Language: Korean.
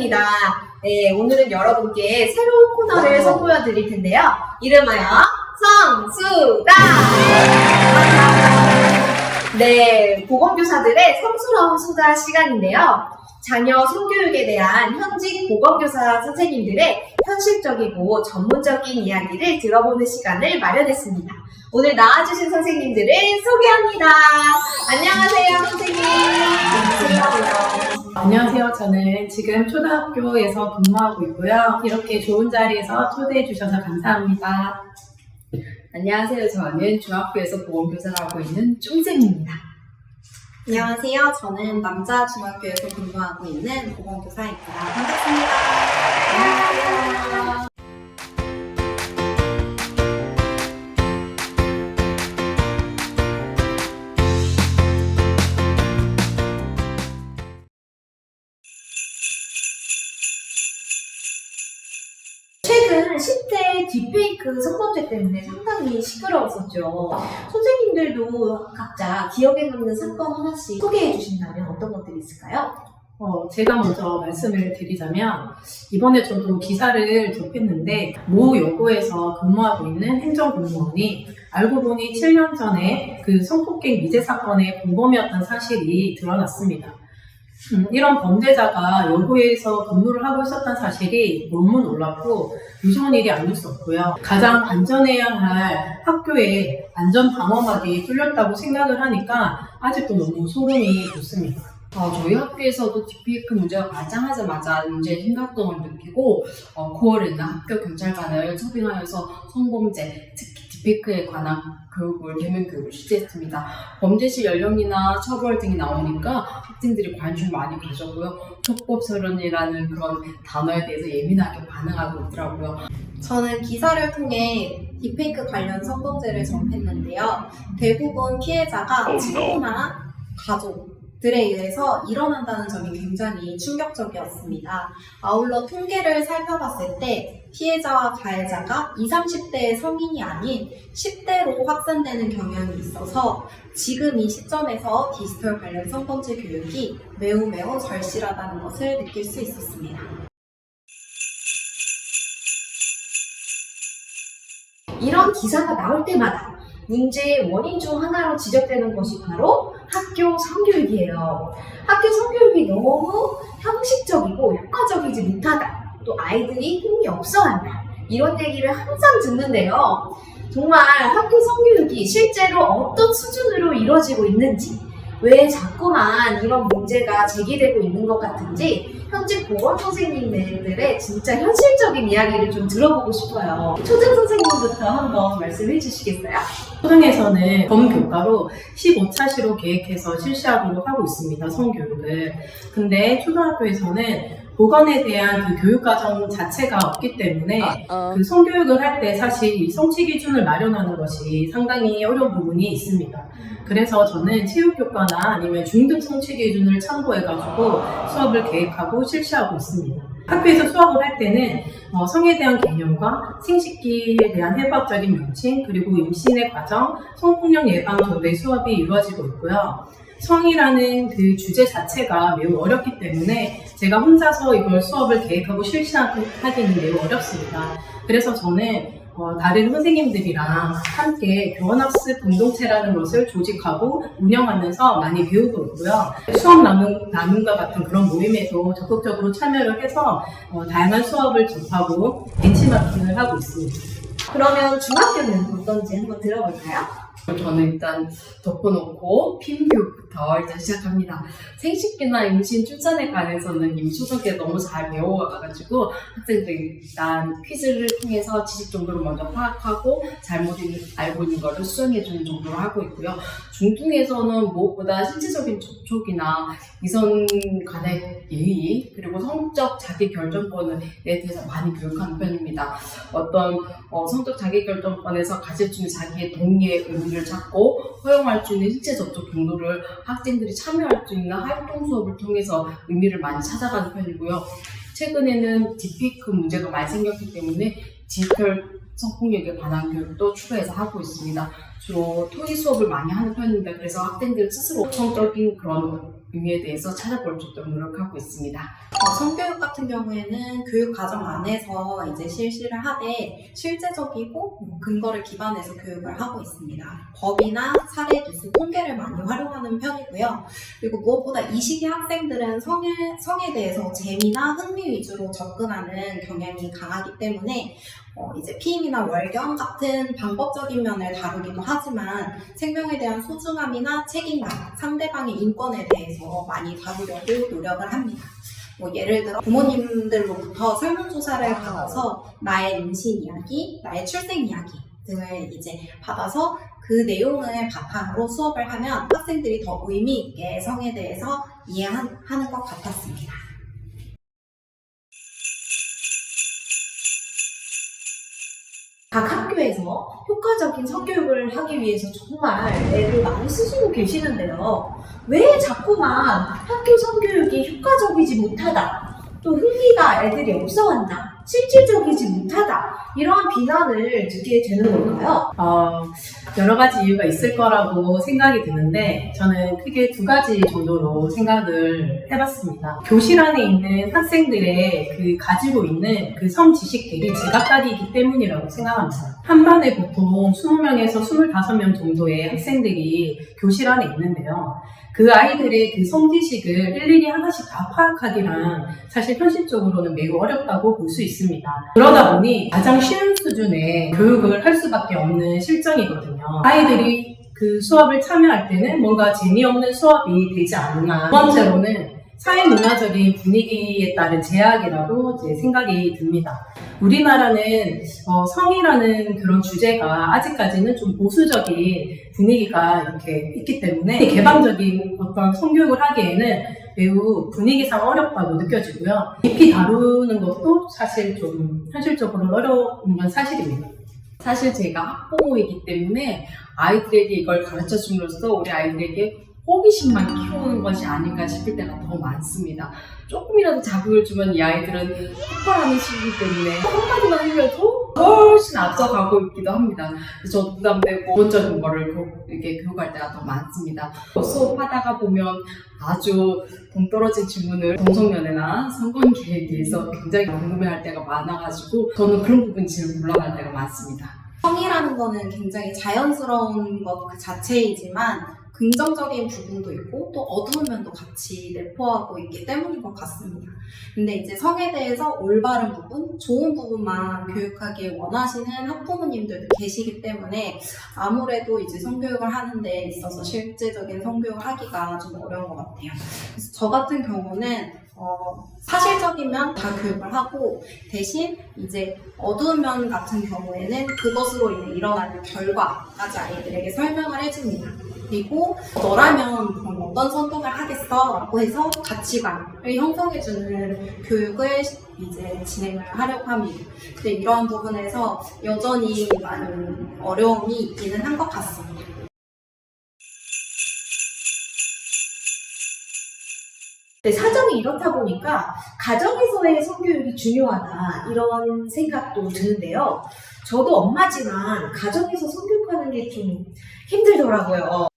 반갑습니다. 네, 오늘은 여러분께 새로운 코너를 선보여 드릴 텐데요. 이름하여 성수다! 네, 보건교사들의 성스러운 수다 시간인데요. 자녀 성교육에 대한 현직 보건교사 선생님들의 현실적이고 전문적인 이야기를 들어보는 시간을 마련했습니다. 오늘 나와주신 선생님들을 소개합니다. 안녕하세요, 선생님. 안녕하세요. 안녕하세요. 저는 지금 초등학교에서 근무하고 있고요. 이렇게 좋은 자리에서 초대해 주셔서 감사합니다. 안녕하세요. 저는 중학교에서 보건교사를 하고 있는 쫑쌤입니다. 안녕하세요. 저는 남자 중학교에서 근무하고 있는 보건교사입니다. 반갑습니다. 안녕하세요. 최근 10대 딥페이크 성범죄 때문에 상당히 시끄러웠었죠. 선생님들도 각자 기억에 남는 사건 하나씩 소개해 주신다면 어떤 것들이 있을까요? 제가 먼저 말씀을 드리자면 이번에 저도 기사를 접했는데 모 여고에서 근무하고 있는 행정공무원이 알고 보니 7년 전에 그 성폭행 미제 사건의 공범이었던 사실이 드러났습니다. 이런 범죄자가 여고에서 근무를 하고 있었던 사실이 너무 놀랍고 무서운 일이 아닐 수 없고요. 가장 안전해야 할 학교에 안전 방어막이 뚫렸다고 생각을 하니까 아직도 너무 소름이 돋습니다. 저희 학교에서도 딥페이크 문제가 발생하자마자 문제의 심각성을 느끼고 9월에는 학교 경찰관을 초빙하여서 성범죄, 특히 딥페이크에 관한 대면 교육을 실시했습니다. 범죄 시 연령이나 처벌 등이 나오니까 학생들이 관심을 많이 가졌고요. 촉법소년이라는 그런 단어에 대해서 예민하게 반응하고 있더라고요. 저는 기사를 통해 딥페이크 관련 성범죄를 접했는데요. 대부분 피해자가 친구나 가족들에 의해서 일어난다는 점이 굉장히 충격적이었습니다. 아울러 통계를 살펴봤을 때 피해자와 가해자가 20, 30대의 성인이 아닌 10대로 확산되는 경향이 있어서 지금 이 시점에서 디지털 관련 성범죄 교육이 매우 절실하다는 것을 느낄 수 있었습니다. 이런 기사가 나올 때마다 문제의 원인 중 하나로 지적되는 것이 바로 학교 성교육이에요. 학교 성교육이 너무 형식적이고 효과적이지 못하다. 또 아이들이 힘이 없어한다. 이런 얘기를 항상 듣는데요. 정말 학교 성교육이 실제로 어떤 수준으로 이루어지고 있는지, 왜 자꾸만 이런 문제가 제기되고 있는 것 같은지 현직 보건 선생님들의 진짜 현실적인 이야기를 좀 들어보고 싶어요. 초등 선생님부터 한번 말씀해 주시겠어요? 초등에서는 범교과로 15차시로 계획해서 실시하도록 하고 있습니다. 성교육을. 근데 초등학교에서는 보건에 대한 그 교육과정 자체가 없기 때문에 그 성교육을 할 때 사실 이 성취 기준을 마련하는 것이 상당히 어려운 부분이 있습니다. 그래서 저는 체육교과나 아니면 중등 성취 기준을 참고해가지고 수업을 계획하고 실시하고 있습니다. 학교에서 수업을 할 때는 성에 대한 개념과 생식기에 대한 해부학적인 명칭, 그리고 임신의 과정, 성폭력 예방 정도의 수업이 이루어지고 있고요. 성이라는 그 주제 자체가 매우 어렵기 때문에 제가 혼자서 이걸 수업을 계획하고 실시하기는 매우 어렵습니다. 그래서 저는 다른 선생님들이랑 함께 교원학습 공동체라는 것을 조직하고 운영하면서 많이 배우고 있고요. 수업 나눔과 같은 그런 모임에도 적극적으로 참여를 해서 다양한 수업을 접하고 벤치마킹을 하고 있습니다. 그러면 중학교는 어떤지 한번 들어볼까요? 저는 일단 덮어놓고 피임교육부터 일단 시작합니다. 생식기나 임신, 출산에 관해서는 이미 초등학교에 너무 잘 배워가지고 학생들이 일단 퀴즈를 통해서 지식 정도를 먼저 파악하고 잘못 알고 있는 거를 수정해주는 정도로 하고 있고요. 중등에서는 무엇보다 신체적인 접촉이나 이성 간의 예의, 그리고 성적 자기결정권에 대해서 많이 교육하는 편입니다. 어떤 성적 자기결정권에서 가질 수 있는 자기의 동의의 의미를 찾고 허용할 수 있는 신체 접촉 정도를 학생들이 참여할 수 있는 활동 수업을 통해서 의미를 많이 찾아가는 편이고요. 최근에는 딥페이크 문제가 많이 생겼기 때문에 디지털 성폭력에 관한 교육도 추가해서 하고 있습니다. 주로 토익 수업을 많이 하는 편입니다. 그래서 학생들 스스로 성적인 그런 의미에 대해서 찾아볼 수 있도록 노력하고 있습니다. 성교육 같은 경우에는 교육 과정 안에서 이제 실시를 하되 실제적이고 근거를 기반해서 교육을 하고 있습니다. 법이나 사례, 뉴스, 통계를 많이 활용하는 편이고요. 그리고 무엇보다 이 시기 학생들은 성에 대해서 재미나 흥미 위주로 접근하는 경향이 강하기 때문에 이제 피임이나 월경 같은 방법적인 면을 다루기도 하지만 생명에 대한 소중함이나 책임감, 상대방의 인권에 대해서 많이 다루려고 노력을 합니다. 예를 들어 부모님들로부터 설문조사를 받아서 나의 임신 이야기, 나의 출생 이야기 등을 이제 받아서 그 내용을 바탕으로 수업을 하면 학생들이 더 의미 있게 성에 대해서 이해하는 것 같았습니다. 각 학교에서 효과적인 성교육을 하기 위해서 정말 애를 많이 쓰시고 계시는데요. 왜 자꾸만 학교 성교육이 효과적이지 못하다, 또 흥미가 애들이 없어한다, 실질적이지 못하다, 이러한 비난을 듣게 되는 걸까요? 여러 가지 이유가 있을 거라고 생각이 드는데 저는 크게 두 가지 정도로 생각을 해봤습니다. 교실 안에 있는 학생들의 가지고 있는 성 지식들이 제각각이기 때문이라고 생각합니다. 한 반에 보통 20명에서 25명 정도의 학생들이 교실 안에 있는데요. 그 아이들의 성 지식을 일일이 하나씩 다 파악하기란 사실 현실적으로는 매우 어렵다고 볼 수 있습니다. 그러다 보니 가장 쉬운 수준의 교육을 할 수밖에 없는 실정이거든요. 아이들이 수업을 참여할 때는 뭔가 재미없는 수업이 되지 않나. 두 번째로는 사회문화적인 분위기에 따른 제약이라고 생각이 듭니다. 우리나라는 성이라는 그런 주제가 아직까지는 좀 보수적인 분위기가 이렇게 있기 때문에 개방적인 어떤 성교육을 하기에는 매우 분위기상 어렵다고 느껴지고요. 깊이 다루는 것도 사실 좀 현실적으로 어려운 건 사실입니다. 사실 제가 학부모이기 때문에 아이들에게 이걸 가르쳐 줌으로써 우리 아이들에게 호기심만 키우는 것이 아닌가 싶을 때가 더 많습니다. 조금이라도 자극을 주면 이 아이들은 폭발하는 시기이기 때문에 한마디만 해도 훨씬 앞서가고 있기도 합니다. 그래서 저도 부담되고 기본적인 거를 이렇게 교육할 때가 더 많습니다. 수업하다가 보면 아주 동떨어진 질문을 동성연애나 성관계에 대해서 굉장히 궁금해할 때가 많아가지고 저는 그런 부분이 제일 곤란할 때가 많습니다. 성이라는 거는 굉장히 자연스러운 것 그 자체이지만 긍정적인 부분도 있고 또 어두운 면도 같이 내포하고 있기 때문인 것 같습니다. 근데 이제 성에 대해서 올바른 부분, 좋은 부분만 교육하길 원하시는 학부모님들도 계시기 때문에 아무래도 이제 성교육을 하는 데 있어서 실제적인 성교육을 하기가 좀 어려운 것 같아요. 그래서 저 같은 경우는 사실적인 면 다 교육을 하고 대신 이제 어두운 면 같은 경우에는 그것으로 인해 일어나는 결과까지 아이들에게 설명을 해줍니다. 그리고 너라면 그럼 어떤 선택을 하겠어? 라고 해서 가치관을 형성해주는 교육을 이제 진행을 하려고 합니다. 근데 이러한 부분에서 여전히 많은 어려움이 있기는 한 것 같습니다. 네, 사정이 이렇다 보니까 가정에서의 성교육이 중요하다, 이런 생각도 드는데요. 저도 엄마지만 가정에서 성교육하는 게 좀 힘들더라고요.